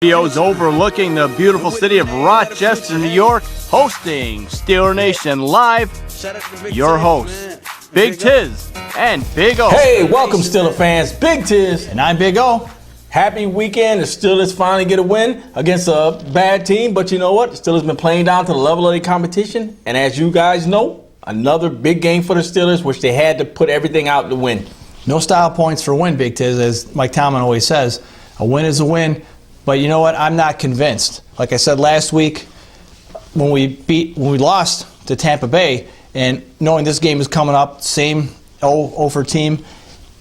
Studios overlooking the beautiful city of Rochester, New York, hosting Steeler Nation Live. Your hosts, Big Tiz and Big O. Hey, welcome Steeler fans. Big Tiz and I'm Big O. Happy weekend. The Steelers finally get a win against a bad team, but you know what? The Steelers been playing down to the level of the competition, and as you guys know, another big game for the Steelers, which they had to put everything out to win. No style points for a win, Big Tiz, as Mike Tomlin always says. A win is a win. But you know what? I'm not convinced. Like I said last week, when we lost to Tampa Bay, and knowing this game is coming up, same 0-for team,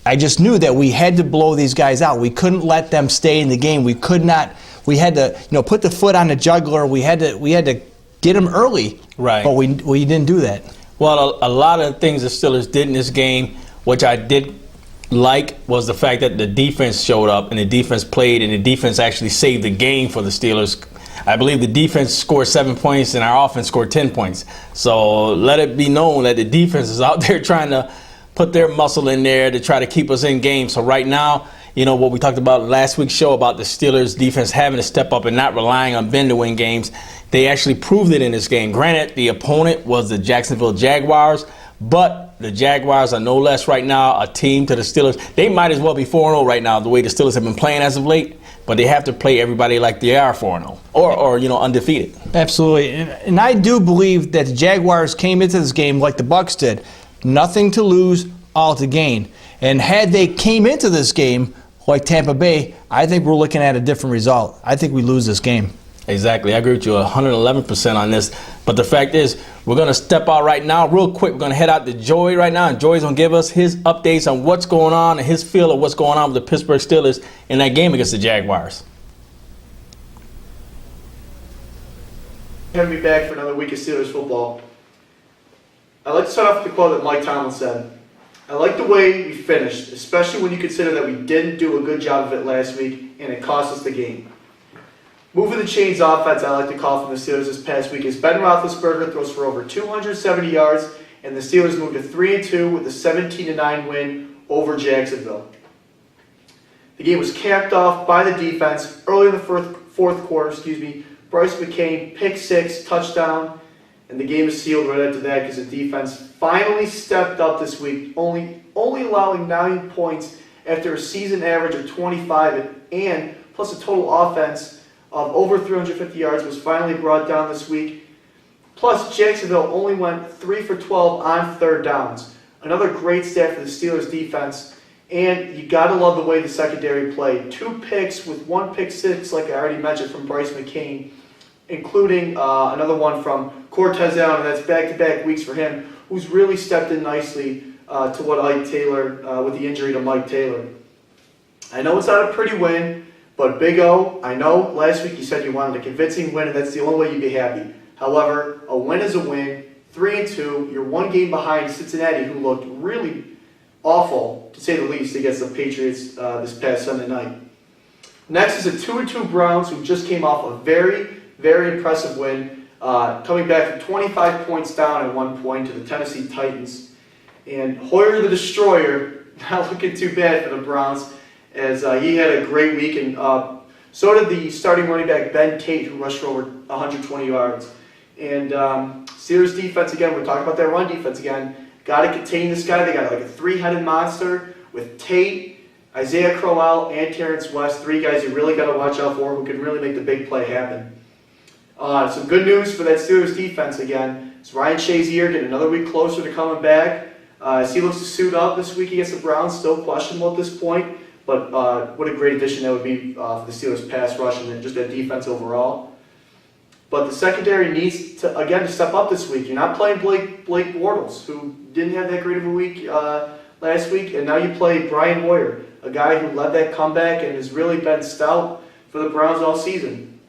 I just knew that we had to blow these guys out. We couldn't let them stay in the game. We could not. We had to, put the foot on the jugular. We had to get them early. Right. But we didn't do that. Well, a lot of things the Steelers did in this game, which I did was the fact that the defense showed up and the defense played and the defense actually saved the game for the Steelers. I believe the defense scored 7 points and our offense scored 10 points. So let it be known that the defense is out there trying to put their muscle in there to try to keep us in game. So right now, what we talked about last week's show about the Steelers defense having to step up and not relying on Ben to win games, they actually proved it in this game. Granted, the opponent was the Jacksonville Jaguars, but the Jaguars are no less right now a team to the Steelers. They might as well be 4-0 right now, the way the Steelers have been playing as of late, but they have to play everybody like they are 4-0 or undefeated. Absolutely. And I do believe that the Jaguars came into this game like the Bucs did. Nothing to lose, all to gain. And had they came into this game like Tampa Bay, I think we're looking at a different result. I think we lose this game. Exactly. I agree with you 111% on this. But the fact is, we're going to step out right now real quick. We're going to head out to Joey right now, and Joey's going to give us his updates on what's going on and his feel of what's going on with the Pittsburgh Steelers in that game against the Jaguars. Having me back for another week of Steelers football. I'd like to start off with the quote that Mike Tomlin said. I like the way we finished, especially when you consider that we didn't do a good job of it last week and it cost us the game. Moving the chains offense, I like to call from the Steelers this past week, is Ben Roethlisberger throws for over 270 yards, and the Steelers moved to 3-2 with a 17-9 win over Jacksonville. The game was capped off by the defense early in the fourth quarter. Bryce McCain, pick six, touchdown, and the game is sealed right after that because the defense finally stepped up this week, only allowing 9 points after a season average of 25 and plus a total offense of over 350 yards was finally brought down this week. Plus, Jacksonville only went 3 for 12 on third downs. Another great stat for the Steelers defense. And you got to love the way the secondary played. 2 picks with 1 pick six, like I already mentioned, from Bryce McCain, including another one from Cortez Allen, and that's back-to-back weeks for him, who's really stepped in nicely to what Ike Taylor, with the injury to Mike Taylor. I know it's not a pretty win, but Big O, I know last week you said you wanted a convincing win, and that's the only way you'd be happy. However, a win is a win. 3-2. You're 1 game behind Cincinnati, who looked really awful, to say the least, against the Patriots this past Sunday night. Next is the 2-2 Browns, who just came off a very, very impressive win, coming back from 25 points down at 1 point to the Tennessee Titans. And Hoyer the Destroyer, not looking too bad for the Browns, as he had a great week, and so did the starting running back Ben Tate, who rushed for over 120 yards. And Steelers defense, again, we're talking about that run defense again, got to contain this guy. They got like a 3-headed monster with Tate, Isaiah Crowell, and Terrence West, 3 guys you really got to watch out for who can really make the big play happen. Some good news for that Steelers defense again. It's Ryan Shazier getting another week closer to coming back. As he looks to suit up this week against the Browns, still questionable at this point. But what a great addition that would be for the Steelers' pass rush and just that defense overall. But the secondary needs to, again, to step up this week. You're not playing Blake Bortles, who didn't have that great of a week last week, and now you play Brian Hoyer, a guy who led that comeback and has really been stout for the Browns all season.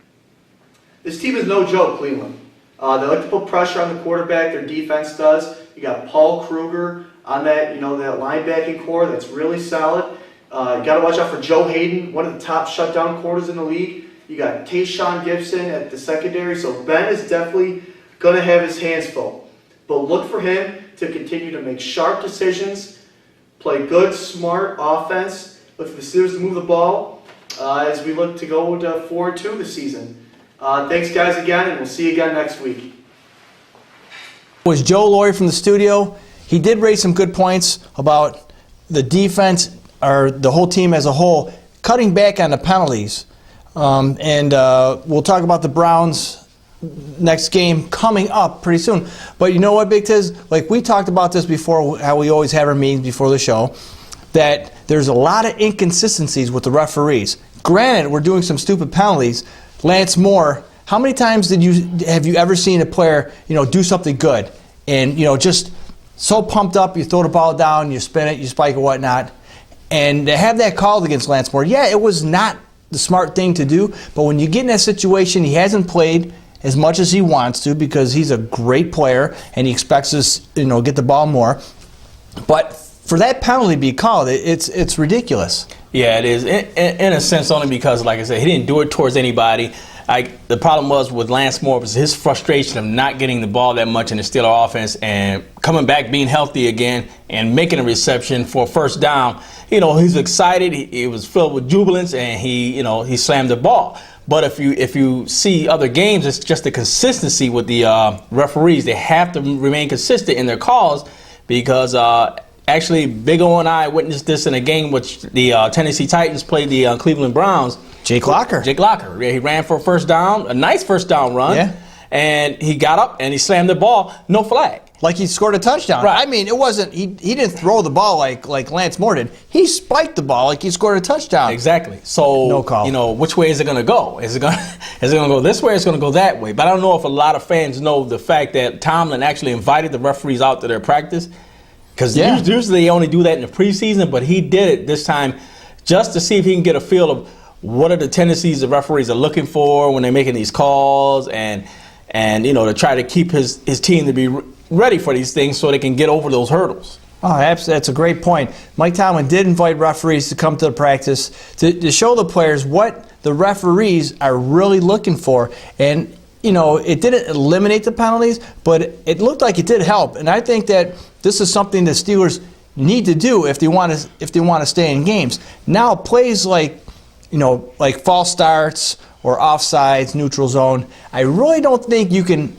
This team is no joke, Cleveland. They like to put pressure on the quarterback. Their defense does. You got Paul Kruger on that, that linebacking core that's really solid. You got to watch out for Joe Hayden, one of the top shutdown corners in the league. You got Tayshaun Gibson at the secondary. So Ben is definitely going to have his hands full. But look for him to continue to make sharp decisions, play good, smart offense. Look for the Steelers to move the ball. as we look to go to 4-2 this season. Thanks, guys, again, and we'll see you again next week. Was Joe Laurie from the studio. He did raise some good points about the defense, or the whole team as a whole, cutting back on the penalties. We'll talk about the Browns next game coming up pretty soon. But you know what, Big Tiz? Like we talked about this before, how we always have our meetings before the show, that there's a lot of inconsistencies with the referees. Granted, we're doing some stupid penalties. Lance Moore, how many times have you ever seen a player, do something good and, just so pumped up, you throw the ball down, you spin it, you spike it, whatnot, and to have that called against Lance Moore, yeah, it was not the smart thing to do, but when you get in that situation, he hasn't played as much as he wants to because he's a great player and he expects us, get the ball more. But for that penalty to be called, it's ridiculous. Yeah, it is. In a sense, only because, like I said, he didn't do it towards anybody. The problem was with Lance Moore was his frustration of not getting the ball that much in the Steeler offense and coming back, being healthy again, and making a reception for a first down. He's excited. He was filled with jubilance, and he slammed the ball. But if you see other games, it's just the consistency with the referees. They have to remain consistent in their calls because actually, Big O and I witnessed this in a game which the Tennessee Titans played the Cleveland Browns. Jake Locker. Yeah, he ran for a first down, a nice first down run. Yeah. And he got up and he slammed the ball, no flag. Like he scored a touchdown. Right. I mean, it wasn't, he didn't throw the ball like Lance Moore did. He spiked the ball like he scored a touchdown. Exactly. So, no call. Which way is it going to go? Is it going to go this way or is it going to go that way? But I don't know if a lot of fans know the fact that Tomlin actually invited the referees out to their practice. Because usually they only do that in the preseason, but he did it this time just to see if he can get a feel of what are the tendencies the referees are looking for when they're making these calls and to try to keep his team to be ready for these things so they can get over those hurdles. Oh, that's a great point. Mike Tomlin did invite referees to come to the practice to show the players what the referees are really looking for. And, it didn't eliminate the penalties, but it looked like it did help. And I think that this is something the Steelers need to do if they want to stay in games. Now, plays like false starts or offsides, neutral zone, I really don't think you can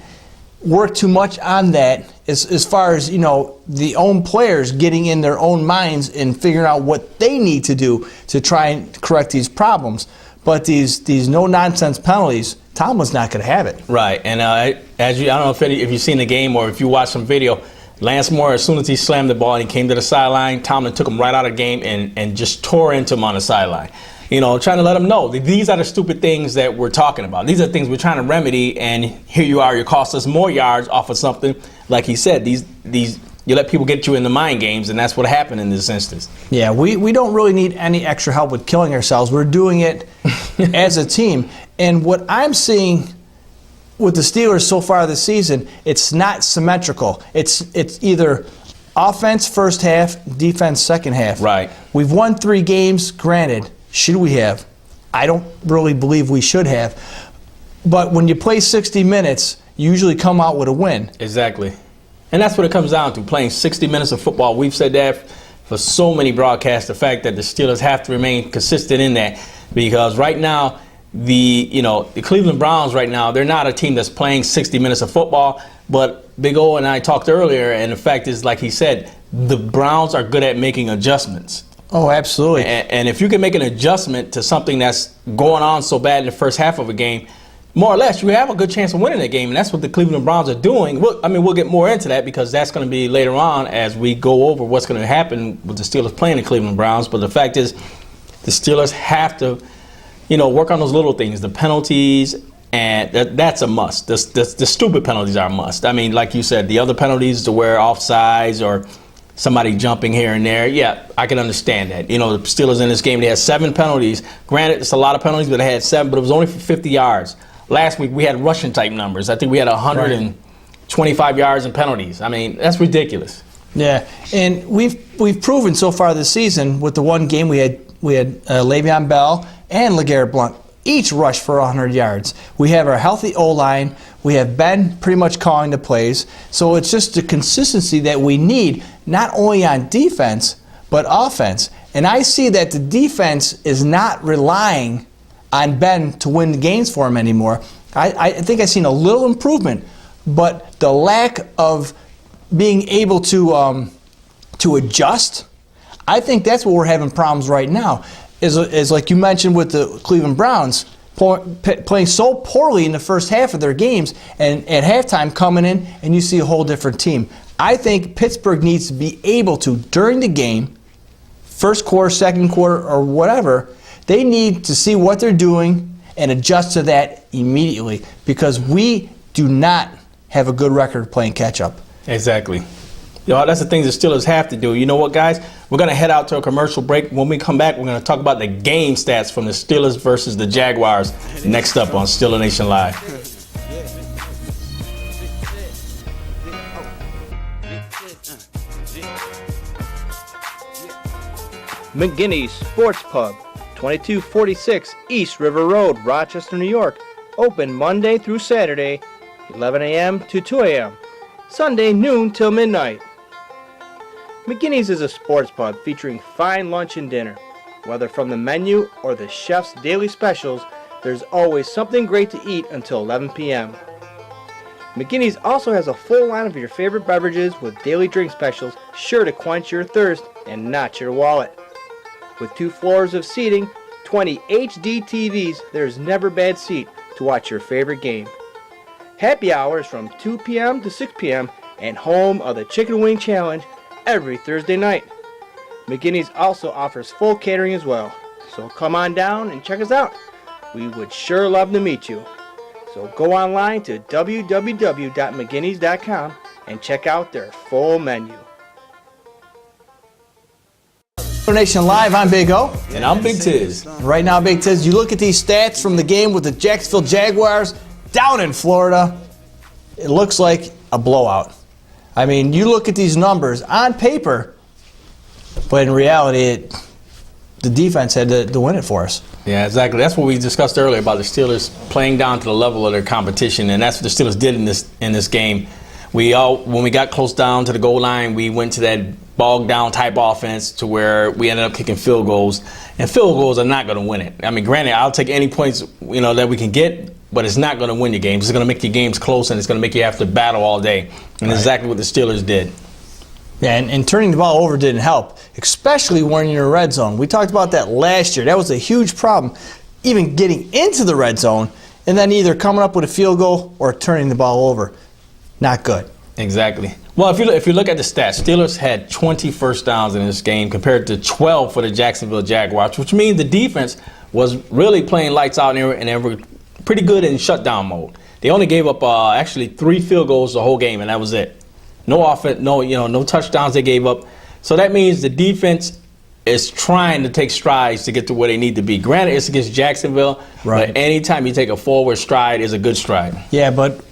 work too much on that as far as, the own players getting in their own minds and figuring out what they need to do to try and correct these problems. But these no-nonsense penalties, Tomlin's not going to have it. Right, and I don't know if you've seen the game or if you watched some video, Lance Moore, as soon as he slammed the ball and he came to the sideline, Tomlin took him right out of the game and just tore into him on the sideline. Trying to let him know these are the stupid things that we're talking about. These are things we're trying to remedy, and here you are, you cost us more yards off of something. Like he said, these you let people get you in the mind games, and that's what happened in this instance. Yeah, we don't really need any extra help with killing ourselves. We're doing it as a team. And what I'm seeing with the Steelers so far this season, it's not symmetrical. It's either offense first half, defense second half. Right. We've won 3 games, granted. Should we have? I don't really believe we should have. But when you play 60 minutes, you usually come out with a win. Exactly. And that's what it comes down to, playing 60 minutes of football. We've said that for so many broadcasts, the fact that the Steelers have to remain consistent in that. Because right now, the Cleveland Browns right now, they're not a team that's playing 60 minutes of football. But Big O and I talked earlier, and the fact is, like he said, the Browns are good at making adjustments. Oh, absolutely. And if you can make an adjustment to something that's going on so bad in the first half of a game, more or less, you have a good chance of winning the game. And that's what the Cleveland Browns are doing. We'll get more into that because that's going to be later on as we go over what's going to happen with the Steelers playing the Cleveland Browns. But the fact is, the Steelers have to, work on those little things, the penalties, and that's a must. The stupid penalties are a must. I mean, like you said, the other penalties to where offsides or somebody jumping here and there, yeah, I can understand that. The Steelers in this game, they had 7 penalties. Granted, it's a lot of penalties, but they had 7, but it was only for 50 yards. Last week, we had Russian type numbers. I think we had 125 yards in penalties. I mean, that's ridiculous. Yeah, and we've proven so far this season with the one game we had Le'Veon Bell and LeGarrette Blount each rushed for 100 yards. We have our healthy O-line. We have Ben pretty much calling the plays. So it's just the consistency that we need, not only on defense, but offense. And I see that the defense is not relying on Ben to win the games for him anymore. I think I've seen a little improvement, but the lack of being able to adjust, I think that's what we're having problems right now. Is like you mentioned with the Cleveland Browns, playing so poorly in the first half of their games, and at halftime coming in and you see a whole different team. I think Pittsburgh needs to be able to, during the game, first quarter, second quarter, or whatever, they need to see what they're doing and adjust to that immediately, because we do not have a good record of playing catch-up. Exactly. That's the things the Steelers have to do. You know what, guys? We're going to head out to a commercial break. When we come back, we're going to talk about the game stats from the Steelers versus the Jaguars next up on Steeler Nation Live. McGinney's Sports Pub, 2246 East River Road, Rochester, New York. Open Monday through Saturday, 11 a.m. to 2 a.m. Sunday noon till midnight. McGinney's is a sports pub featuring fine lunch and dinner. Whether from the menu or the chef's daily specials, there's always something great to eat until 11 p.m. McGinney's also has a full line of your favorite beverages with daily drink specials sure to quench your thirst and not your wallet. With 2 floors of seating, 20 HD TVs, there's never a bad seat to watch your favorite game. Happy hours from 2 p.m. to 6 p.m. and home of the Chicken Wing Challenge every Thursday night. McGinney's also offers full catering as well, so come on down and check us out. We would sure love to meet you. So go online to www.mcguinness.com and check out their full menu. Nation Live, I'm Big O. And I'm Big Tiz. Right now, Big Tiz, you look at these stats from the game with the Jacksonville Jaguars down in Florida, it looks like a blowout. I mean, you look at these numbers on paper, but in reality, the defense had to win it for us. Yeah, exactly. That's what we discussed earlier about the Steelers playing down to the level of their competition, and that's what the Steelers did in this game. When we got close down to the goal line, we went to that bogged down type offense to where we ended up kicking field goals, and field goals are not going to win it. I mean, granted, I'll take any points that we can get, but it's not going to win your games. It's going to make your games close, and it's going to make you have to battle all day, and exactly what the Steelers did. Yeah, and turning the ball over didn't help, especially when you're in the red zone. We talked about that last year. That was a huge problem, even getting into the red zone and then either coming up with a field goal or turning the ball over. Not good. Exactly. Well, if you look at the stats, Steelers had 20 first downs in this game compared to 12 for the Jacksonville Jaguars, which means the defense was really playing lights out and they were pretty good in shutdown mode. They only gave up actually 3 field goals the whole game, and that was it. No offense, no touchdowns they gave up. So that means the defense is trying to take strides to get to where they need to be. Granted, it's against Jacksonville, but anytime you take a forward stride is a good stride. Yeah, but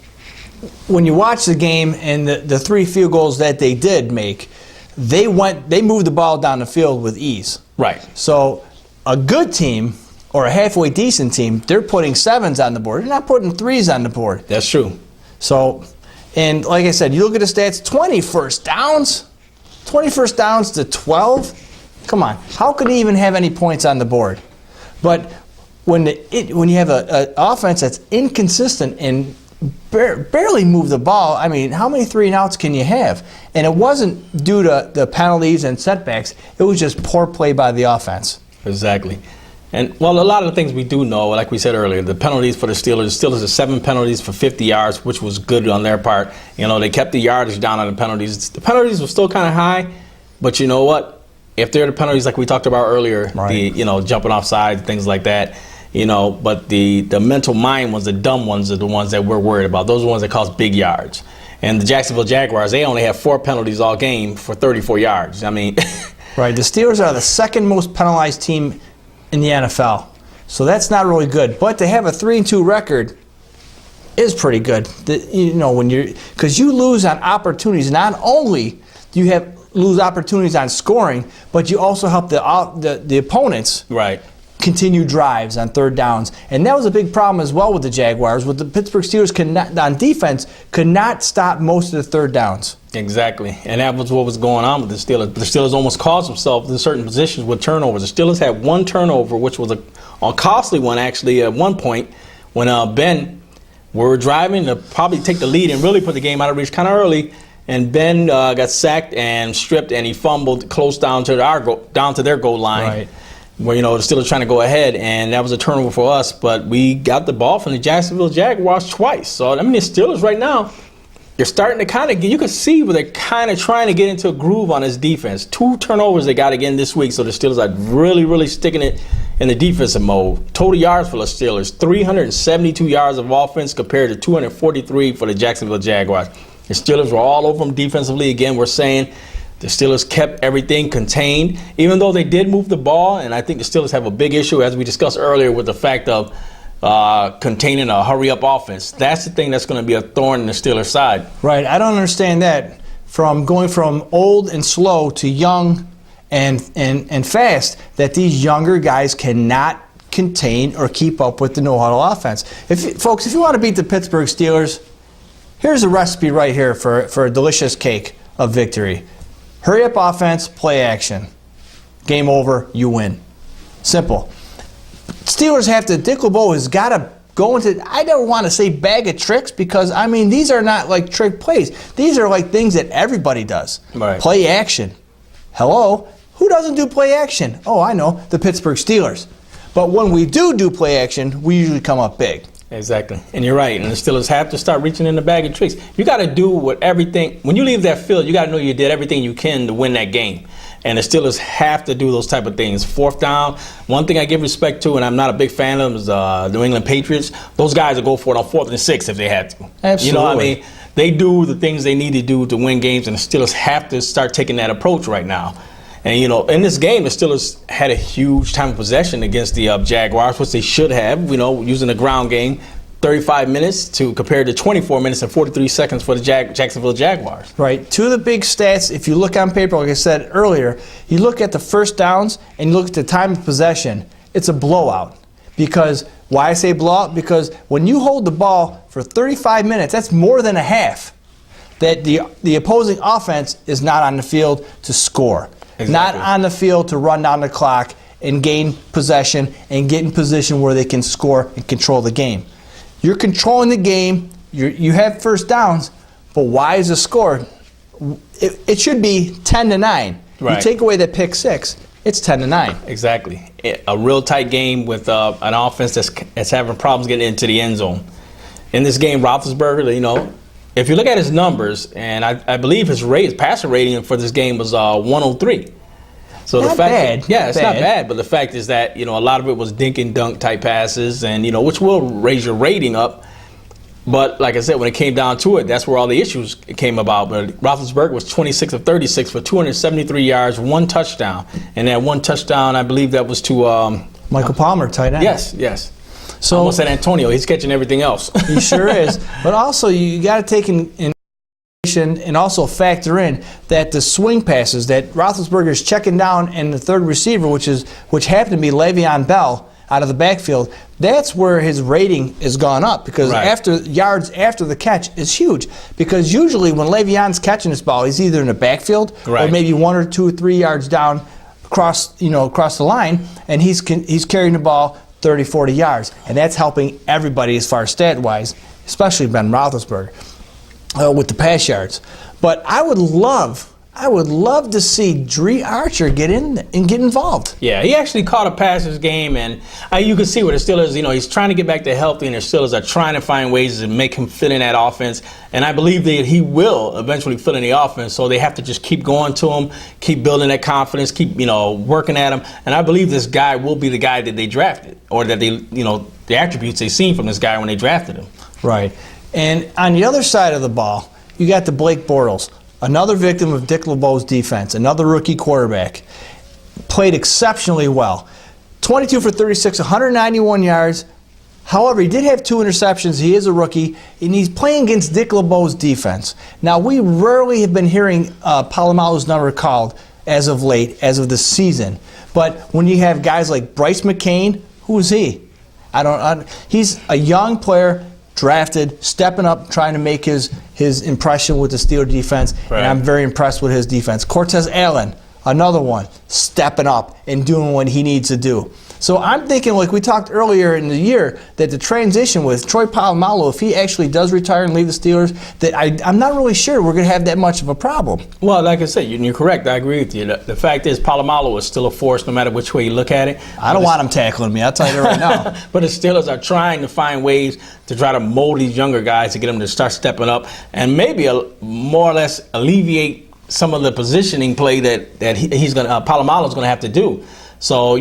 when you watch the game and the 3 field goals that they did make, they moved the ball down the field with ease. Right. So a good team or a halfway decent team, they're putting 7s on the board. They're not putting 3s on the board. That's true. So, and like I said, you look at the stats, 20 first downs to 12. Come on, how could he even have any points on the board? But when you have an offense that's inconsistent and barely move the ball, I mean, how many 3-and-outs can you have? And it wasn't due to the penalties and setbacks. It was just poor play by the offense. Exactly. And, well, a lot of the things we do know, like we said earlier, the penalties for the Steelers are 7 penalties for 50 yards, which was good on their part. They kept the yardage down on the penalties. The penalties were still kind of high, but you know what? If they're the penalties like we talked about earlier, jumping off sides, things like that, but the mental mind ones, the dumb ones, are the ones that we're worried about. Those are the ones that cost big yards. And the Jacksonville Jaguars, they only have 4 penalties all game for 34 yards. I mean, right. The Steelers are the second most penalized team in the NFL, so that's not really good. But to have a 3-2 record is pretty good. Because you lose on opportunities. Not only do you lose opportunities on scoring, but you also help the opponents continue drives on third downs. And that was a big problem as well with the Jaguars, with the Pittsburgh Steelers on defense could not stop most of the third downs. Exactly. And that was what was going on with the Steelers. The Steelers almost caused themselves in certain positions with turnovers. The Steelers had one turnover, which was a costly one, actually, at one point when Ben, we were driving to probably take the lead and really put the game out of reach kind of early. And Ben got sacked and stripped, and he fumbled close down to their goal line. Right. Where, the Steelers trying to go ahead, and that was a turnover for us, but we got the ball from the Jacksonville Jaguars twice. So, the Steelers right now, they're starting to kind of, you can see where they're kind of trying to get into a groove on this defense. 2 turnovers they got again this week, so the Steelers are really, really sticking it in the defensive mode. Total yards for the Steelers, 372 yards of offense compared to 243 for the Jacksonville Jaguars. The Steelers were all over them defensively. Again, we're saying the Steelers kept everything contained, even though they did move the ball. And I think the Steelers have a big issue, as we discussed earlier, with the fact of containing a hurry-up offense. That's the thing that's going to be a thorn in the Steelers' side. Right. I don't understand that. From going from old and slow to young and fast, that these younger guys cannot contain or keep up with the no-huddle offense. Folks, if you want to beat the Pittsburgh Steelers, here's a recipe right here for a delicious cake of victory. Hurry up offense, play action. Game over, you win. Simple. Steelers have to, Dick LeBeau has got to go into, I don't want to say bag of tricks, because, these are not like trick plays. These are like things that everybody does. Right. Play action. Hello? Who doesn't do play action? Oh, I know, the Pittsburgh Steelers. But when we do play action, we usually come up big. Exactly. And you're right. And the Steelers have to start reaching in the bag of tricks. You got to do what everything, when you leave that field, you got to know you did everything you can to win that game. And the Steelers have to do those type of things. Fourth down, one thing I give respect to, and I'm not a big fan of, is New England Patriots. Those guys will go for it on 4th and 6 if they had to. Absolutely. You know what I mean? They do the things they need to do to win games, and the Steelers have to start taking that approach right now. And, in this game, the Steelers had a huge time of possession against the Jaguars, which they should have, using the ground game. 35 minutes to compare to 24 minutes and 43 seconds for the Jacksonville Jaguars. Right. 2 of the big stats, if you look on paper, like I said earlier, you look at the first downs and you look at the time of possession, it's a blowout. Because, why I say blowout? Because when you hold the ball for 35 minutes, that's more than a half. That the opposing offense is not on the field to score. Exactly. Not on the field to run down the clock and gain possession and get in position where they can score and control the game. You're controlling the game. You have first downs, but why is the score? It should be 10-9. Right. You take away that pick 6, it's 10-9. Exactly. A real tight game with an offense that's having problems getting into the end zone. In this game, Roethlisberger, if you look at his numbers, and I believe his passer rating for this game was 103. So Not the fact bad. It's not bad, but the fact is that, a lot of it was dink and dunk type passes, and, which will raise your rating up. But like I said, when it came down to it, that's where all the issues came about. But Roethlisberger was 26 of 36 for 273 yards, 1 touchdown. And that 1 touchdown, I believe that was to Michael Palmer, tight end. Yes. So almost at Antonio. He's catching everything else. He sure is. But also, you got to take in and also factor in that the swing passes that Roethlisberger is checking down in the third receiver, which happened to be Le'Veon Bell out of the backfield, that's where his rating has gone up, because yards after the catch is huge. Because usually when Le'Veon's catching this ball, he's either in the backfield or maybe 1 or 2 or 3 yards down across the line, and he's carrying the ball 30, 40 yards. And that's helping everybody as far as stat-wise, especially Ben Roethlisberger. With the pass yards. But I would love to see Dree Archer get in and get involved. Yeah, he actually caught a pass this game, and you can see where the Steelers, he's trying to get back to healthy, and the Steelers are trying to find ways to make him fit in that offense. And I believe that he will eventually fit in the offense, so they have to just keep going to him, keep building that confidence, keep, working at him. And I believe this guy will be the guy that they drafted, or that they, the attributes they seen from this guy when they drafted him. Right. And on the other side of the ball, you got the Blake Bortles, another victim of Dick LeBeau's defense, another rookie quarterback. Played exceptionally well. 22 for 36, 191 yards. However, he did have 2 interceptions. He is a rookie, and he's playing against Dick LeBeau's defense. Now, we rarely have been hearing Polamalu's number called as of late, as of this season. But when you have guys like Bryce McCain, who is he? He's a young player, drafted, stepping up, trying to make his impression with the Steelers defense, right. and I'm very impressed with his defense. Cortez Allen, another one, stepping up and doing what he needs to do. So I'm thinking, like we talked earlier in the year, that the transition with Troy Polamalu, if he actually does retire and leave the Steelers, that I'm not really sure we're going to have that much of a problem. Well, like I said, you're correct. I agree with you. The fact is, Polamalu is still a force no matter which way you look at it. I don't want him tackling me. I'll tell you that right now. But the Steelers are trying to find ways to try to mold these younger guys to get them to start stepping up and maybe more or less alleviate some of the positioning play that Polamalu's going to have to do. So,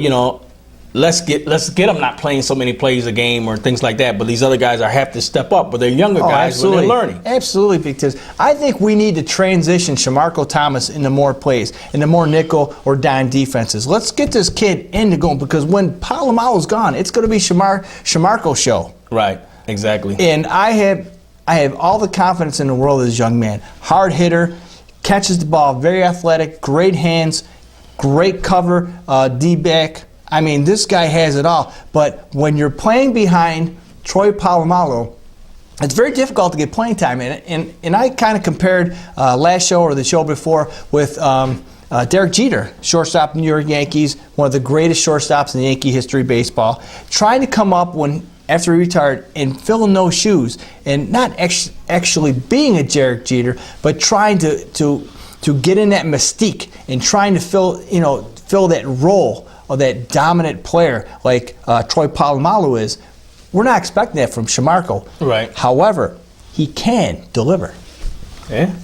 let's get them not playing so many plays a game or things like that. But these other guys have to step up. But they're younger guys when they're learning. Absolutely, Big Tiz. I think we need to transition Shamarko Thomas into more plays, into more nickel or dime defenses. Let's get this kid into going, because when Polamalu's gone, it's going to be Shamarko's show. Right. Exactly. And I have all the confidence in the world of this young man. Hard hitter, catches the ball, very athletic, great hands, great cover, D-back. I mean, this guy has it all. But when you're playing behind Troy Polamalu, it's very difficult to get playing time. And I kind of compared last show or the show before with Derek Jeter, shortstop in the New York Yankees, one of the greatest shortstops in Yankee history baseball, trying to come up after he retired and fill in those shoes, and not actually being a Derek Jeter, but trying to get in that mystique and trying to fill that role of that dominant player like Troy Polamalu is. We're not expecting that from Shamarko. Right. However, he can deliver. Yeah,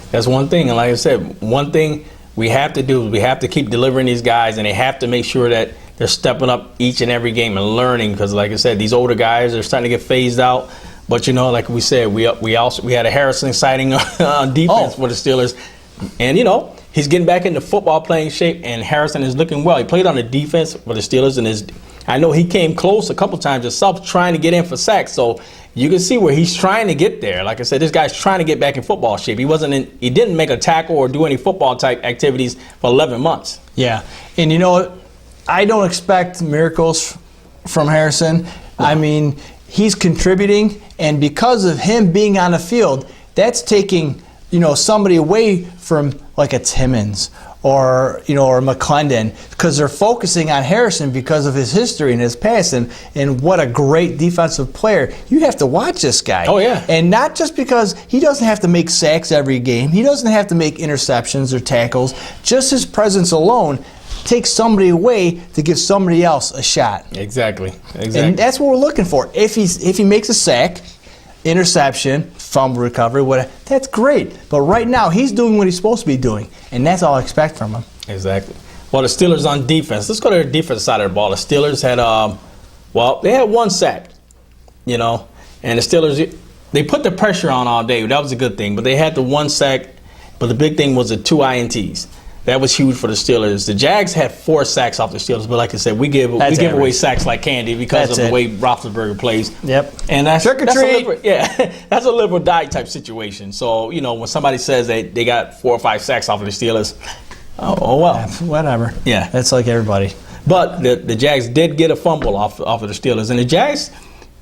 that's one thing. And like I said, one thing we have to do is we have to keep delivering these guys, and they have to make sure that they're stepping up each and every game and learning. Because like I said, these older guys are starting to get phased out. But like we said, we had a Harrison sighting on defense for the Steelers, and he's getting back into football playing shape, and Harrison is looking well. He played on the defense for the Steelers, and I know he came close a couple times himself trying to get in for sacks. So you can see where he's trying to get there. Like I said, this guy's trying to get back in football shape. He didn't make a tackle or do any football type activities for 11 months. Yeah, and I don't expect miracles from Harrison. I mean, he's contributing, and because of him being on the field, that's taking somebody away from like a Timmons or McClendon, because they're focusing on Harrison because of his history and his past and what a great defensive player. You have to watch this guy. Oh, yeah. And not just because he doesn't have to make sacks every game. He doesn't have to make interceptions or tackles. Just his presence alone takes somebody away to give somebody else a shot. Exactly. And that's what we're looking for. If he makes a sack, interception, fumble recovery, whatever, that's great. But right now, he's doing what he's supposed to be doing, and that's all I expect from him. Exactly. Well, the Steelers on defense. Let's go to the defense side of the ball. The Steelers had, they had one sack, and the Steelers, they put the pressure on all day. That was a good thing. But they had the one sack, but the big thing was the 2 INTs. That was huge for the Steelers. The Jags had 4 sacks off the Steelers, but like I said, we give away sacks like candy because of the way Roethlisberger plays. Yep. And that's trick or treat. That's a live or die type situation. So when somebody says they got 4 or 5 sacks off of the Steelers, oh well, whatever. Yeah, that's like everybody. But the Jags did get a fumble off of the Steelers, and the Jags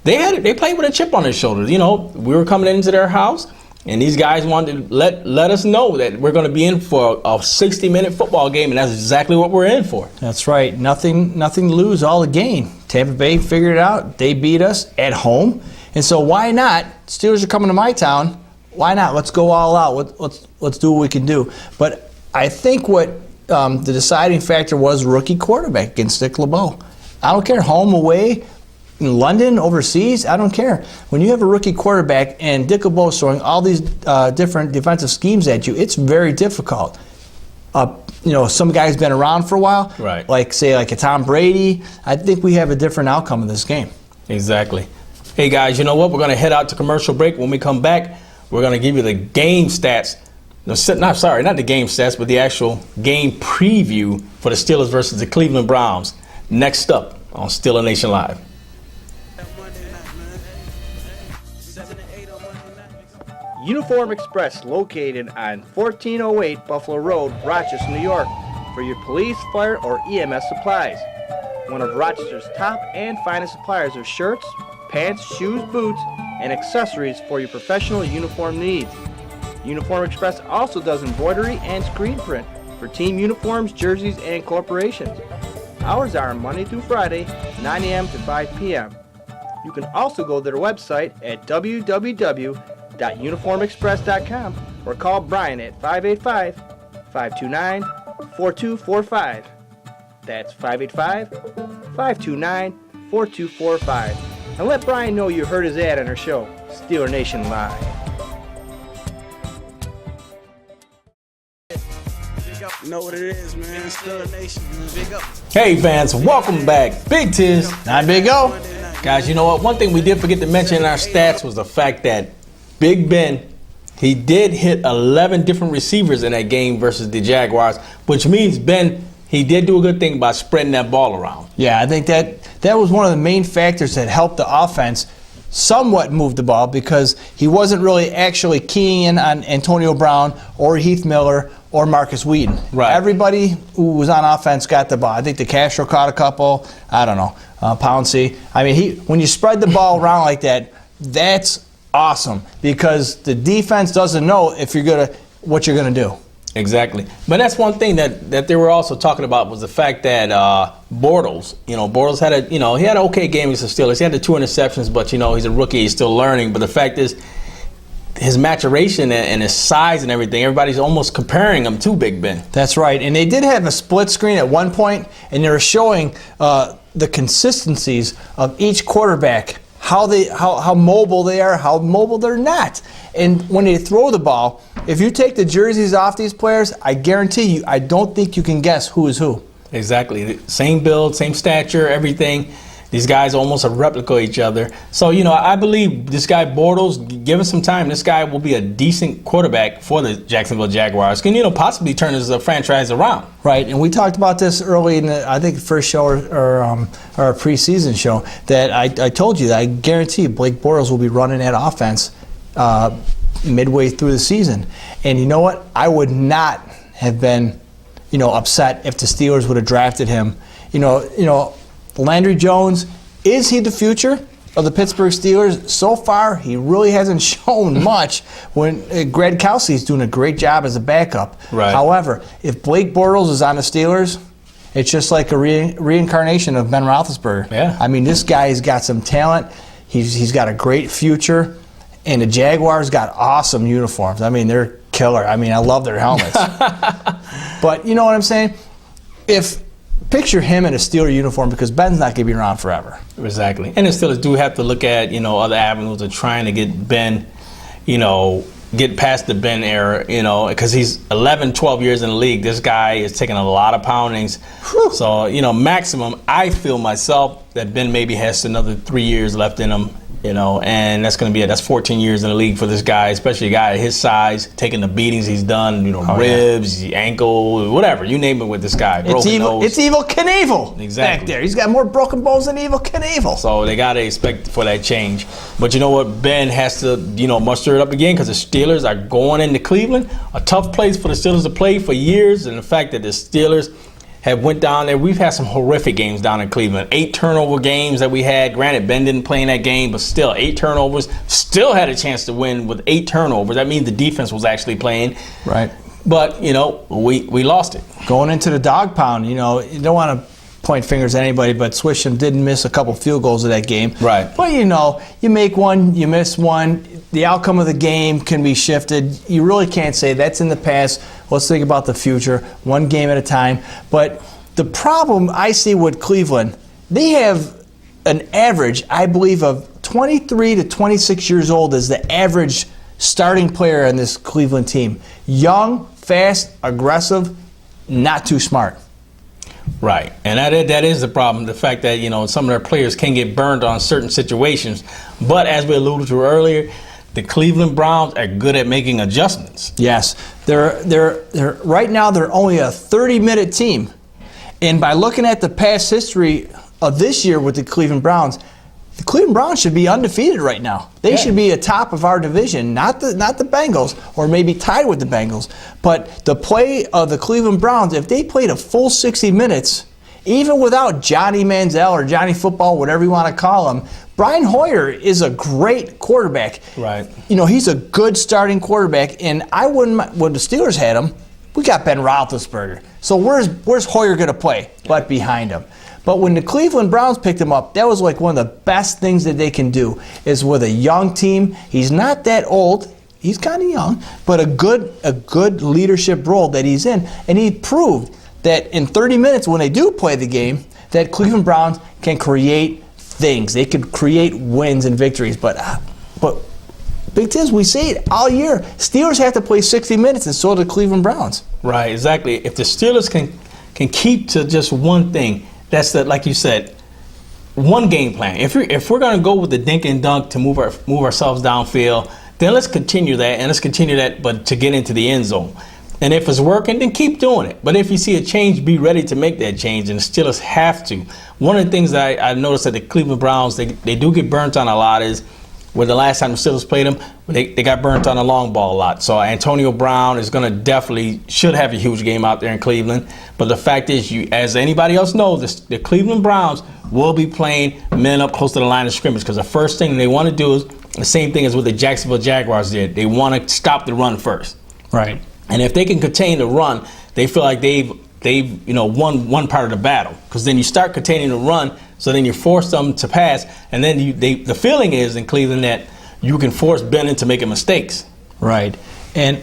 they played with a chip on their shoulders. We were coming into their house. And these guys wanted to let us know that we're going to be in for a 60-minute football game, and that's exactly what we're in for. That's right. Nothing to lose, all to gain. Tampa Bay figured it out. They beat us at home. And so why not? Steelers are coming to my town. Why not? Let's go all out. Let's do what we can do. But I think what the deciding factor was rookie quarterback against Dick LeBeau. I don't care, home, away, in London, overseas, I don't care. When you have a rookie quarterback and Dick LeBeau throwing all these different defensive schemes at you, it's very difficult. Some guy's been around for a while, right? Like a Tom Brady. I think we have a different outcome in this game. Exactly. Hey guys, you know what? We're going to head out to commercial break. When we come back, we're going to give you the game stats. Not the game stats, but the actual game preview for the Steelers versus the Cleveland Browns. Next up on Steeler Nation Live. Uniform Express, located on 1408 Buffalo Road, Rochester, New York. for your police, fire, or EMS supplies. One of Rochester's top and finest suppliers of shirts, pants, shoes, boots, and accessories for your professional uniform needs. Uniform Express also does embroidery and screen print for team uniforms, jerseys, and corporations. Hours are Monday through Friday, 9 a.m. to 5 p.m. You can also go to their website at www.uniformexpress.com or call Brian at 585-529-4245. That's 585-529-4245. And let Brian know you heard his ad on our show, Steeler Nation Live. You know what it is, man. Steeler Nation. Big up. Hey fans, welcome back. Big Tiz. Not Big O. Guys, you know what? One thing we did forget to mention in our stats was the fact that Big Ben, he did hit 11 different receivers in that game versus the Jaguars, which means Ben, he did do a good thing by spreading that ball around. Yeah, I think that was one of the main factors that helped the offense somewhat move the ball because he wasn't really actually keying in on Antonio Brown or Heath Miller or Marcus Wheaton. Right. Everybody who was on offense got the ball. I think the Castro caught a couple. I don't know. Pouncey. I mean, when you spread the ball around like that, that's awesome because the defense doesn't know what you're gonna do. Exactly. But that's one thing that they were also talking about was the fact that Bortles, Bortles had he had an okay game against the Steelers. He had the 2 interceptions, but he's a rookie, he's still learning. But the fact is, his maturation and his size and everything, everybody's almost comparing him to Big Ben. That's right. And they did have a split screen at one point, and they were showing the consistencies of each quarterback, how mobile they are, how mobile they're not. And when they throw the ball, if you take the jerseys off these players, I guarantee you, I don't think you can guess who is who. Exactly. Same build, same stature, everything. These guys almost a replica of each other. So, I believe this guy Bortles, given some time, this guy will be a decent quarterback for the Jacksonville Jaguars. Can, possibly turn his franchise around. Right, and we talked about this early in the first show or our preseason show that I told you that I guarantee you Blake Bortles will be running that offense midway through the season. And you know what? I would not have been, upset if the Steelers would have drafted him. Landry Jones, is he the future of the Pittsburgh Steelers? So far, he really hasn't shown much when Greg Kelsey's doing a great job as a backup. Right. However, if Blake Bortles is on the Steelers, it's just like a reincarnation of Ben Roethlisberger. Yeah. I mean, this guy's got some talent. He's got a great future. And the Jaguars got awesome uniforms. I mean, they're killer. I mean, I love their helmets. But you know what I'm saying? Picture him in a Steeler uniform because Ben's not going to be around forever. Exactly. And the Steelers do have to look at, other avenues of trying to get Ben, get past the Ben era, because he's 11, 12 years in the league. This guy is taking a lot of poundings. Whew. So, maximum, I feel myself that Ben maybe has another 3 years left in him. And that's going to be that's 14 years in the league for this guy, especially a guy at his size, taking the beatings he's done, ribs, ankle, whatever, you name it with this guy. It's evil Knievel exactly. back there. He's got more broken bones than Evil Knievel. So they got to expect for that change. But you know what? Ben has to, muster it up again because the Steelers are going into Cleveland, a tough place for the Steelers to play for years, and the fact that the Steelers have went down there. We've had some horrific games down in Cleveland. 8 turnover games that we had. Granted, Ben didn't play in that game, but still, 8 turnovers. Still had a chance to win with 8 turnovers. That means the defense was actually playing. Right. But, we lost it. Going into the dog pound, you don't want to point fingers at anybody, but Swisham did miss a couple field goals of that game. Right. But, you make one, you miss one. The outcome of the game can be shifted. You really can't say that's in the past. Let's think about the future, one game at a time. But the problem I see with Cleveland, they have an average, I believe, of 23 to 26 years old as the average starting player on this Cleveland team. Young, fast, aggressive, not too smart. Right, and that is the problem, the fact that, some of their players can get burned on certain situations. But as we alluded to earlier, the Cleveland Browns are good at making adjustments. Yes, they're right now they're only a 30-minute team, and by looking at the past history of this year with the Cleveland Browns, the Cleveland Browns should be undefeated right now. They should be atop of our division, not the Bengals, or maybe tied with the Bengals. But the play of the Cleveland Browns, if they played a full 60 minutes, even without Johnny Manziel or Johnny Football, whatever you want to call him, Brian Hoyer is a great quarterback. Right. You know, he's a good starting quarterback, and I wouldn't. When the Steelers had him, we got Ben Roethlisberger. So where's Hoyer going to play? But behind him. But when the Cleveland Browns picked him up, that was like one of the best things that they can do is with a young team. He's not that old. He's kind of young, but a good leadership role that he's in. And he proved that in 30 minutes when they do play the game, that Cleveland Browns can create things. They could create wins and victories. But Big Tiz, we say it all year. Steelers have to play 60 minutes, and so do the Cleveland Browns. Right, exactly. If the Steelers can keep to just one thing, that's the, like you said, one game plan. If we're going to go with the dink and dunk to move ourselves downfield, then let's continue that, but to get into the end zone. And if it's working, then keep doing it. But if you see a change, be ready to make that change, and the Steelers have to. One of the things that I noticed that the Cleveland Browns, they do get burnt on a lot is where the last time the Steelers played them, they got burnt on the long ball a lot. So Antonio Brown is going to should have a huge game out there in Cleveland. But the fact is, as anybody else knows, the Cleveland Browns will be playing men up close to the line of scrimmage, because the first thing they want to do is the same thing as what the Jacksonville Jaguars did. They want to stop the run first. Right. And if they can contain the run, they feel like they've won one part of the battle, because then you start containing the run, so then you force them to pass, and then the feeling is in Cleveland that you can force Ben into making mistakes. Right. And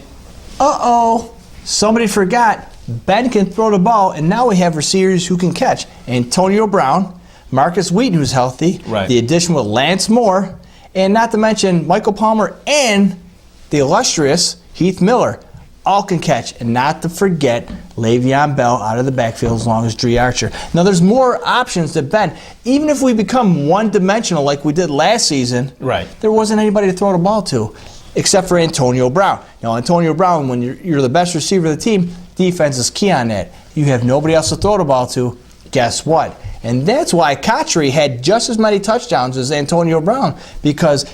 somebody forgot Ben can throw the ball, and now we have receivers who can catch. Antonio Brown, Marcus Wheaton, who's healthy, right. The addition with Lance Moore, and not to mention Michael Palmer and the illustrious Heath Miller. All can catch, and not to forget Le'Veon Bell out of the backfield as long as Dre Archer. Now, there's more options to Ben. Even if we become one-dimensional like we did last season, right, there wasn't anybody to throw the ball to except for Antonio Brown. Now, Antonio Brown, when you're the best receiver of the team, defense is key on that. You have nobody else to throw the ball to, guess what? And that's why Kotri had just as many touchdowns as Antonio Brown, because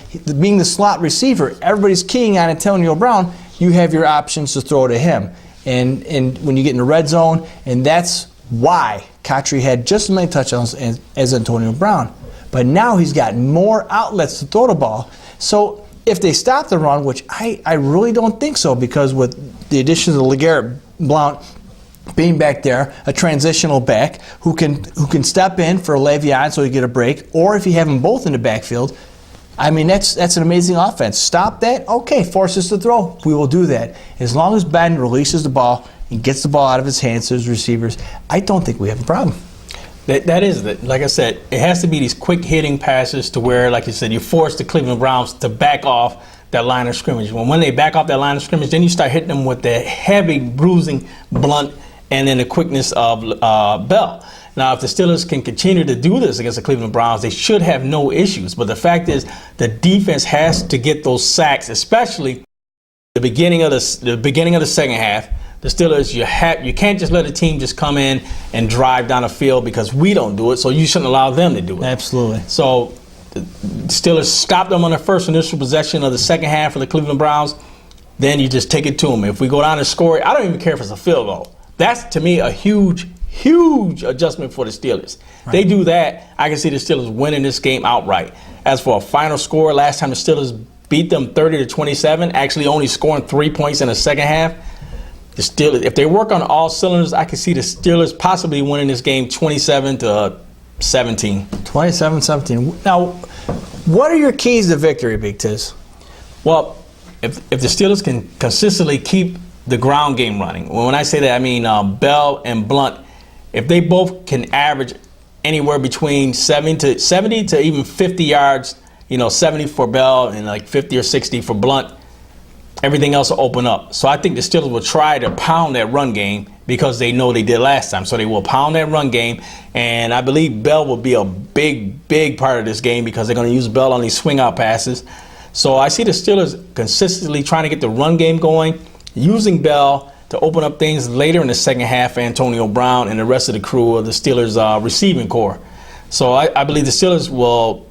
being the slot receiver, everybody's keying on Antonio Brown. You have your options to throw to him. And when you get in the red zone, and that's why Kotri had just as many touchdowns as Antonio Brown. But now he's got more outlets to throw the ball. So if they stop the run, which I really don't think so, because with the addition of LeGarrette Blount being back there, a transitional back who can step in for Le'Veon so you get a break, or if you have them both in the backfield, I mean, that's an amazing offense. Stop that? Okay, force us to throw. We will do that. As long as Ben releases the ball and gets the ball out of his hands to his receivers, I don't think we have a problem. That is it. Like I said, it has to be these quick hitting passes to where, like you said, you force the Cleveland Browns to back off that line of scrimmage. When they back off that line of scrimmage, then you start hitting them with the heavy, bruising Blunt and then the quickness of Bell. Now, if the Steelers can continue to do this against the Cleveland Browns, they should have no issues. But the fact is, the defense has to get those sacks, especially the beginning of the second half. The Steelers, you can't just let a team just come in and drive down the field, because we don't do it. So you shouldn't allow them to do it. Absolutely. So the Steelers stop them on the first initial possession of the second half of the Cleveland Browns. Then you just take it to them. If we go down and score it, I don't even care if it's a field goal. That's, to me, a huge adjustment for the Steelers. Right. They do that, I can see the Steelers winning this game outright. As for a final score, last time the Steelers beat them 30-27, actually only scoring 3 points in the second half. The Steelers, if they work on all cylinders, I can see the Steelers possibly winning this game 27-17. 27-17. Now, what are your keys to victory, Big Tiz? Well, if the Steelers can consistently keep the ground game running. When I say that, I mean Bell and Blunt. If they both can average anywhere between 70 to even 50 yards, 70 for Bell and like 50 or 60 for Blunt, everything else will open up. So I think the Steelers will try to pound that run game, because they know they did last time. So they will pound that run game, and I believe Bell will be a big part of this game, because they're going to use Bell on these swing out passes. So I see the Steelers consistently trying to get the run game going, using Bell to open up things later in the second half for Antonio Brown and the rest of the crew of the Steelers receiving core. So I believe the Steelers will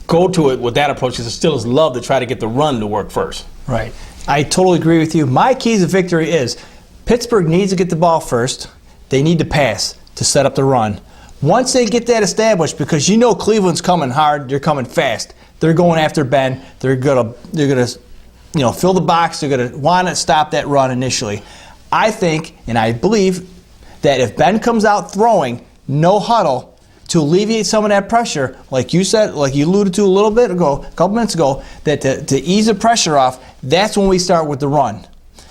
go to it with that approach because the Steelers love to try to get the run to work first. Right. I totally agree with you. My keys to victory is Pittsburgh needs to get the ball first. They need to pass to set up the run. Once they get that established, because you know Cleveland's coming hard, they're coming fast. They're going after Ben. They're gonna fill the box. They're gonna want to stop that run initially. I think and I believe that if Ben comes out throwing, no huddle, to alleviate some of that pressure, like you said, like you alluded to a couple minutes ago, that to ease the pressure off, that's when we start with the run.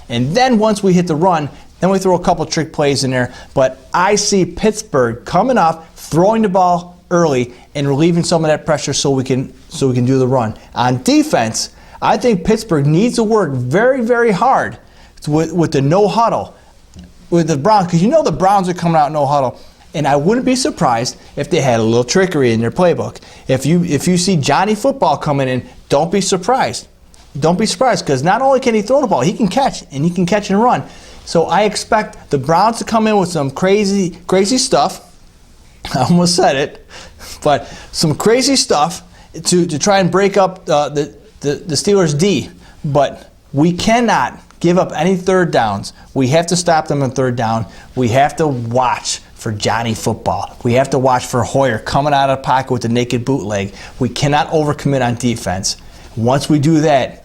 And then once we hit the run, then we throw a couple trick plays in there. But I see Pittsburgh coming off, throwing the ball early, and relieving some of that pressure so we can do the run. On defense, I think Pittsburgh needs to work very, very hard with the no huddle with the Browns, because you know the Browns are coming out no huddle. And I wouldn't be surprised if they had a little trickery in their playbook. If you see Johnny Football coming in, don't be surprised. Don't be surprised, because not only can he throw the ball, he can catch, and he can catch and run. So I expect the Browns to come in with some crazy stuff. I almost said it, but some crazy stuff to try and break up the Steelers' D. But we cannot give up any third downs. We have to stop them on third down. We have to watch for Johnny Football. We have to watch for Hoyer coming out of the pocket with the naked bootleg. We cannot overcommit on defense. Once we do that,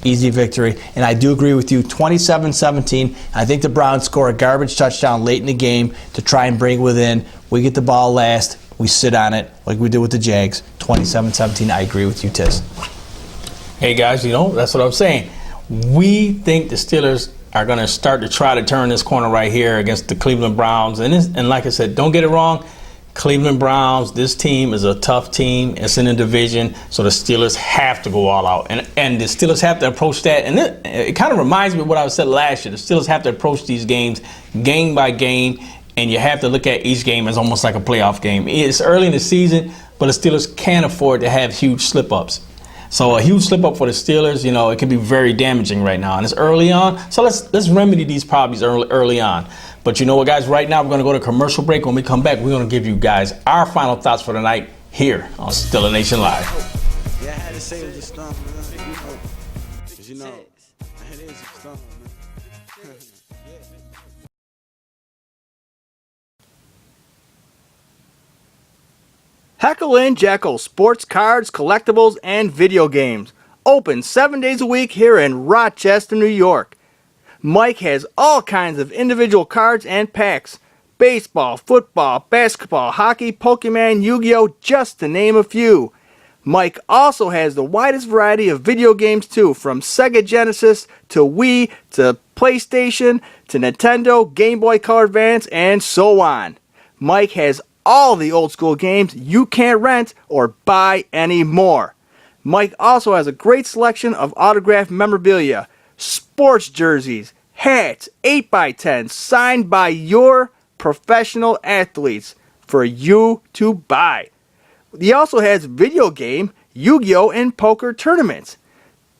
easy victory. And I do agree with you, 27-17. I think the Browns score a garbage touchdown late in the game to try and bring it within. We get the ball last. We sit on it like we did with the Jags. 27-17. I agree with you, Tiz. Hey, guys, that's what I'm saying. We think the Steelers are going to start to try to turn this corner right here against the Cleveland Browns. And like I said, don't get it wrong. Cleveland Browns, this team is a tough team. It's in a division, so the Steelers have to go all out. And the Steelers have to approach that. And it kind of reminds me of what I said last year. The Steelers have to approach these games game by game, and you have to look at each game as almost like a playoff game. It's early in the season, but the Steelers can't afford to have huge slip-ups. So a huge slip-up for the Steelers, it can be very damaging right now. And it's early on, so let's remedy these problems early on. But you know what, guys? Right now, we're going to go to commercial break. When we come back, we're going to give you guys our final thoughts for the night here on Steeler Nation Live. Yeah, I had to say it was strong, man. Because it is strong, man. Heckle and Jekyll Sports Cards, Collectibles, and Video Games. Open 7 days a week here in Rochester, New York. Mike has all kinds of individual cards and packs. Baseball, football, basketball, hockey, Pokemon, Yu-Gi-Oh!, just to name a few. Mike also has the widest variety of video games too, from Sega Genesis to Wii to PlayStation to Nintendo, Game Boy Color Advance, and so on. Mike has all the old school games you can't rent or buy anymore. Mike also has a great selection of autographed memorabilia, sports jerseys, hats, 8x10s signed by your professional athletes for you to buy. He also has video game, Yu-Gi-Oh! And poker tournaments,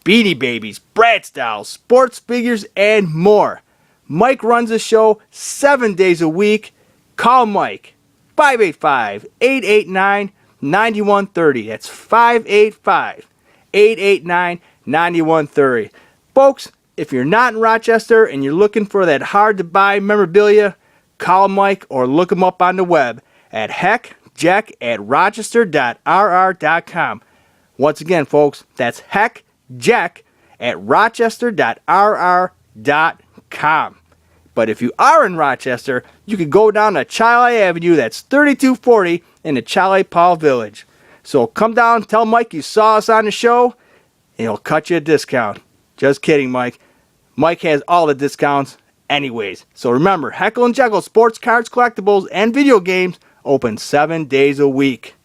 Beanie Babies, Bratz dolls, sports figures, and more. Mike runs a show 7 days a week. Call Mike, 585-889-9130. That's 585-889-9130. Folks, if you're not in Rochester and you're looking for that hard-to-buy memorabilia, call Mike or look him up on the web at heckjack@rochester.rr.com. Once again, folks, that's heckjack@rochester.rr.com. But if you are in Rochester, you can go down to Chile Avenue, that's 3240 in the Chile Paul Village. So come down, tell Mike you saw us on the show, and he'll cut you a discount. Just kidding, Mike. Mike has all the discounts anyways. So remember, Heckle and Jekyll Sports Cards, Collectibles, and Video Games open 7 days a week.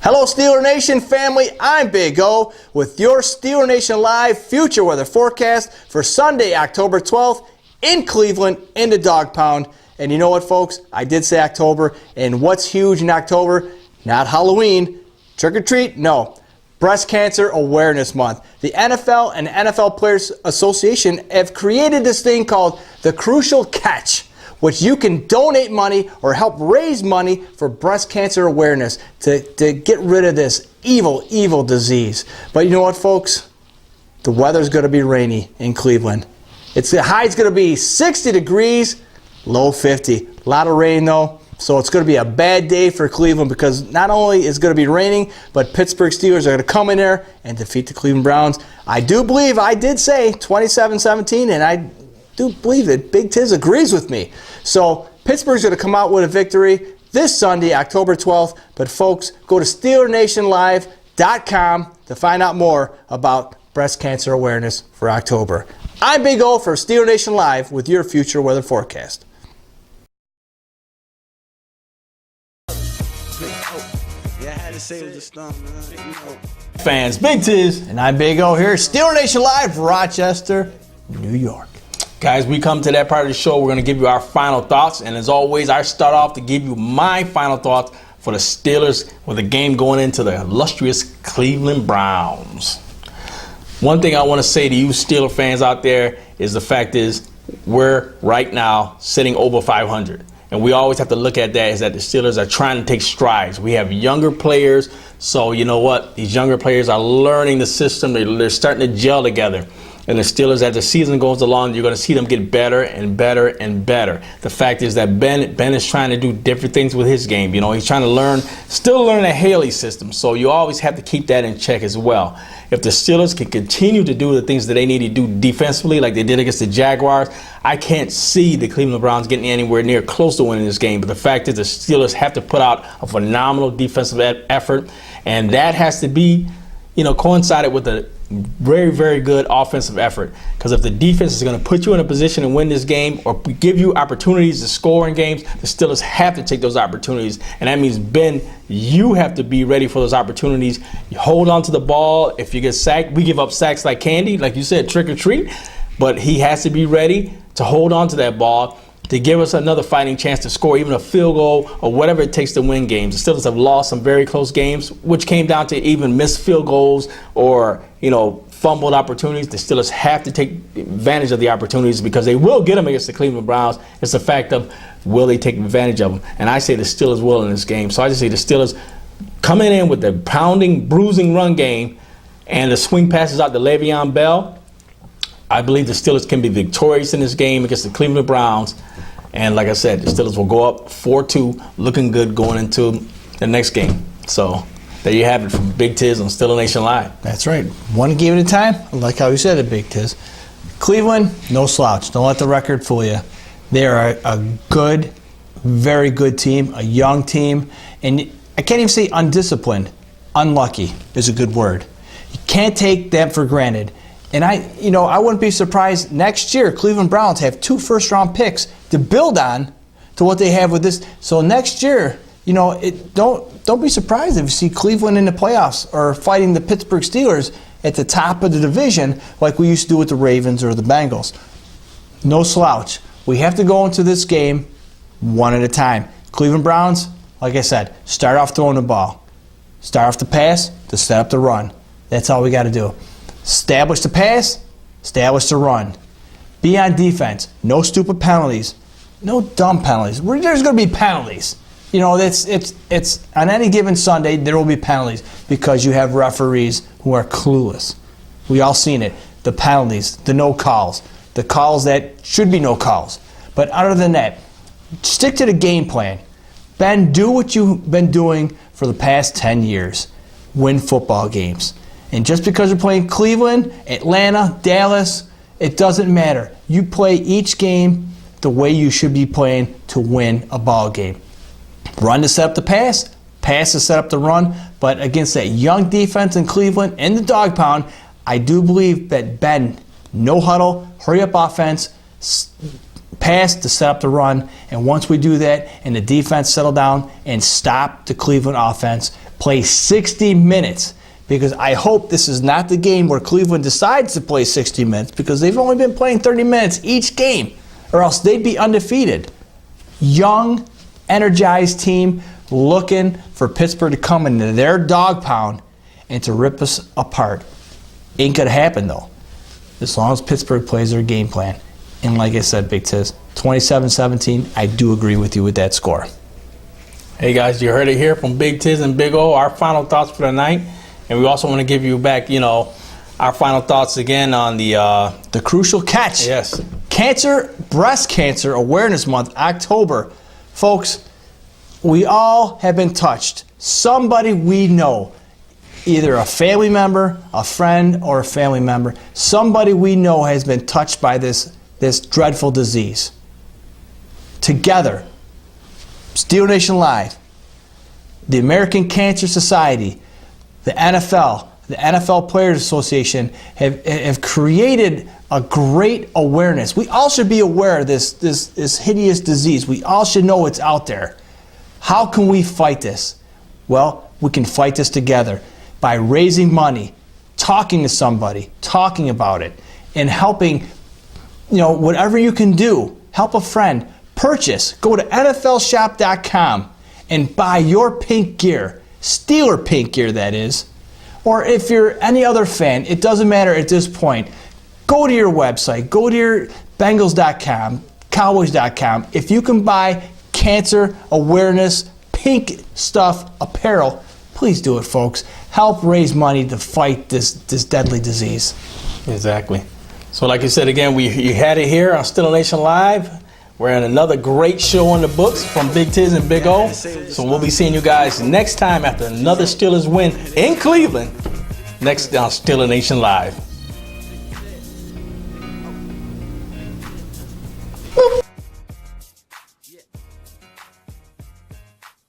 Hello, Steeler Nation family. I'm Big O with your Steeler Nation Live future weather forecast for Sunday, October 12th in Cleveland in the Dog Pound. And you know what, folks? I did say October. And what's huge in October? Not Halloween. Trick or treat? No. Breast Cancer Awareness Month. The NFL and NFL Players Association have created this thing called the Crucial Catch, which you can donate money or help raise money for breast cancer awareness to get rid of this evil, evil disease. But you know what, folks? The weather's going to be rainy in Cleveland. The high's going to be 60 degrees, low 50. A lot of rain, though. So it's going to be a bad day for Cleveland because not only is it going to be raining, but Pittsburgh Steelers are going to come in there and defeat the Cleveland Browns. I do believe I did say 27-17, and I do believe that Big Tiz agrees with me. So Pittsburgh's going to come out with a victory this Sunday, October 12th. But folks, go to SteelerNationLive.com to find out more about breast cancer awareness for October. I'm Big O for Steeler Nation Live with your future weather forecast. Yeah, I had to say it was a storm, man. You know. Fans, Big Tiz. And I'm Big O here, Steeler Nation Live, Rochester, New York. Guys, we come to that part of the show. We're going to give you our final thoughts. And as always, I start off to give you my final thoughts for the Steelers with the game going into the illustrious Cleveland Browns. One thing I want to say to you Steeler fans out there is the fact is we're right now sitting over 500. And we always have to look at that is that the Steelers are trying to take strides. We have younger players, so you know what? These younger players are learning the system. They're starting to gel together. And the Steelers, as the season goes along, you're going to see them get better and better and better. The fact is that Ben is trying to do different things with his game. You know, he's trying to still learn the Haley system. So you always have to keep that in check as well. If the Steelers can continue to do the things that they need to do defensively, like they did against the Jaguars, I can't see the Cleveland Browns getting anywhere near close to winning this game. But the fact is the Steelers have to put out a phenomenal defensive effort, and that has to be, coincided with a very, very good offensive effort. Because if the defense is going to put you in a position to win this game or give you opportunities to score in games, the Steelers have to take those opportunities. And that means, Ben, you have to be ready for those opportunities. You hold on to the ball. If you get sacked, we give up sacks like candy, like you said, trick or treat. But he has to be ready to hold on to that ball to give us another fighting chance to score even a field goal or whatever it takes to win games. The Steelers have lost some very close games, which came down to even missed field goals or, fumbled opportunities. The Steelers have to take advantage of the opportunities because they will get them against the Cleveland Browns. It's a fact of will they take advantage of them? And I say the Steelers will in this game. So I just say the Steelers coming in with the pounding, bruising run game and the swing passes out to Le'Veon Bell. I believe the Steelers can be victorious in this game against the Cleveland Browns. And like I said, the Steelers will go up 4-2, looking good going into the next game. So there you have it from Big Tiz on Steeler Nation Live. That's right. One game at a time. I like how you said it, Big Tiz. Cleveland, no slouch. Don't let the record fool you. They are a good, very good team, a young team. And I can't even say undisciplined. Unlucky is a good word. You can't take them for granted. And I wouldn't be surprised next year Cleveland Browns have 2 first-round picks to build on to what they have with this. So next year, don't be surprised if you see Cleveland in the playoffs or fighting the Pittsburgh Steelers at the top of the division like we used to do with the Ravens or the Bengals. No slouch. We have to go into this game one at a time. Cleveland Browns, like I said, start off throwing the ball. Start off the pass to set up the run. That's all we got to do. Establish the pass, establish the run. Be on defense. No stupid penalties. No dumb penalties. There's going to be penalties. It's on any given Sunday there will be penalties because you have referees who are clueless. We all seen it. The penalties, the no calls, the calls that should be no calls. But other than that, stick to the game plan. Ben, do what you've been doing for the past 10 years. Win football games. And just because you're playing Cleveland, Atlanta, Dallas, it doesn't matter. You play each game the way you should be playing to win a ball game. Run to set up the pass to set up the run. But against that young defense in Cleveland and the dog pound, I do believe that Ben, no huddle, hurry up offense, pass to set up the run. And once we do that and the defense settle down and stop the Cleveland offense, play 60 minutes. Because I hope this is not the game where Cleveland decides to play 60 minutes because they've only been playing 30 minutes each game, or else they'd be undefeated. Young, energized team looking for Pittsburgh to come into their dog pound and to rip us apart. Ain't going to happen, though, as long as Pittsburgh plays their game plan. And like I said, Big Tiz, 27-17. I do agree with you with that score. Hey guys, you heard it here from Big Tiz and Big O. Our final thoughts for the night, and we also want to give you back, our final thoughts again on the crucial catch. Yes. Breast Cancer Awareness Month, October. Folks, we all have been touched. Somebody we know, either a family member, a friend, or a family member, somebody we know has been touched by this dreadful disease. Together, Steeler Nation Live, the American Cancer Society, the NFL Players Association have created a great awareness. We all should be aware of this hideous disease. We all should know it's out there. How can we fight this? Well, we can fight this together by raising money, talking to somebody, talking about it, and helping, whatever you can do. Help a friend. Purchase. Go to NFLshop.com and buy your pink gear. Steeler pink gear, that is. Or if you're any other fan, it doesn't matter at this point. Go to your website. Go to your Bengals.com, Cowboys.com. If you can buy cancer awareness, pink stuff, apparel, please do it, folks. Help raise money to fight this deadly disease. Exactly. So like you said again, you had it here on Steeler Nation Live. We're in another great show on the books from Big Tiz and Big O. So we'll be seeing you guys next time after another Steelers win in Cleveland. Next on Steeler Nation Live.